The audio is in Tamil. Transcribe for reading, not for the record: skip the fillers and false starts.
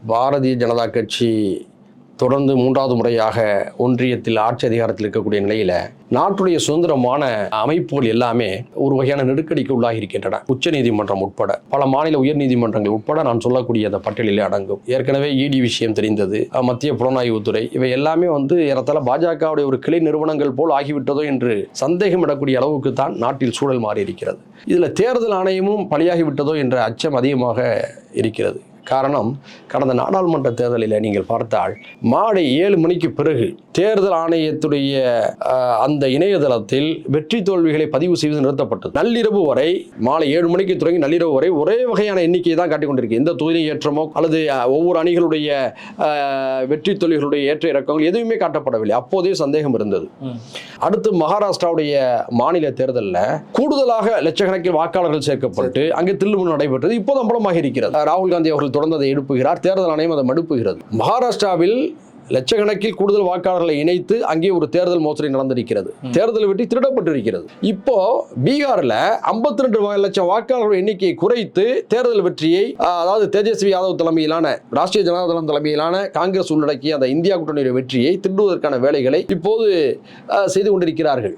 பாரதிய ஜனதா கட்சி தொடர்ந்து 3வது முறையாக ஒன்றியத்தில் ஆட்சி அதிகாரத்தில் இருக்கக்கூடிய நிலையில நாட்டுடைய சுதந்திரமான அமைப்புகள் எல்லாமே ஒரு வகையான நெருக்கடிக்கு உள்ளாகி இருக்கின்றன. உச்ச நீதிமன்றம் உட்பட பல மாநில உயர் நீதிமன்றங்கள் உட்பட நான் சொல்லக்கூடிய அந்த பட்டியலிலே அடங்கும். ஏற்கனவே இடி விஷயம் தெரிந்தது, மத்திய புலனாய்வுத்துறை, இவை எல்லாமே ஏறத்தாழ பாஜகவுடைய ஒரு கிளை நிறுவனங்கள் போல் ஆகிவிட்டதோ என்று சந்தேகமிடக்கூடிய அளவுக்கு தான் நாட்டில் சூழல் மாறி இருக்கிறது. இதில் தேர்தல் ஆணையமும் பலியாகிவிட்டதோ என்ற அச்சம் அதிகமாக இருக்கிறது. காரணம், கடந்த நாடாளுமன்ற தேர்தலில் நீங்கள் பார்த்தால் மாலை 7 மணிக்கு பிறகு தேர்தல் ஆணையத்துடைய அந்த இணையதளத்தில் வெற்றி தோல்விகளை பதிவு செய்வது நிறுத்தப்பட்டது. நள்ளிரவு வரை, மாலை 7 மணிக்கு தொடங்கி நள்ளிரவு வரை ஒரே வகையான எண்ணிக்கையை தான் காட்டிக் கொண்டிருக்கு. எந்த தொகுதி ஏற்றமோ அல்லது ஒவ்வொரு அணிகளுடைய வெற்றி தோல்விகளுடைய ஏற்ற இறக்கங்கள் எதுவுமே காட்டப்படவில்லை. அப்போதே சந்தேகம் இருந்தது. அடுத்து மகாராஷ்டிராவுடைய மாநில தேர்தலில் கூடுதலாக லட்சக்கணக்கில் வாக்காளர்கள் சேர்க்கப்பட்டு அங்கே தில்லுமுள்ளு நடைபெற்றது. இப்போது அம்பலமாக இருக்கிறது. ராகுல் காந்தி அவர்கள் தொடர்ந்து அதை எழுப்புகிறார், தேர்தல் ஆணையம் அதை மடுப்புகிறது. மகாராஷ்டிராவில் லட்சக்கணக்கில் கூடுதல் வாக்காளர்களை இணைத்து அங்கே ஒரு தேர்தல் மோசடி நடந்திருக்கிறது. தேர்தல் வெற்றி திருடப்பட்டிருக்கிறது. இப்போ பீகார்ல 52 லட்சம் வாக்காளர்கள் எண்ணிக்கையை குறைத்து தேர்தல் வெற்றியை, அதாவது தேஜஸ்வி யாதவ் தலைமையிலான ராஷ்டிரிய ஜனதா தளம் தலைமையிலான காங்கிரஸ் உள்ளடக்கிய அந்த இந்தியா கூட்டணியுடைய வெற்றியை திருடுவதற்கான வேலைகளை இப்போது செய்து கொண்டிருக்கிறார்கள்.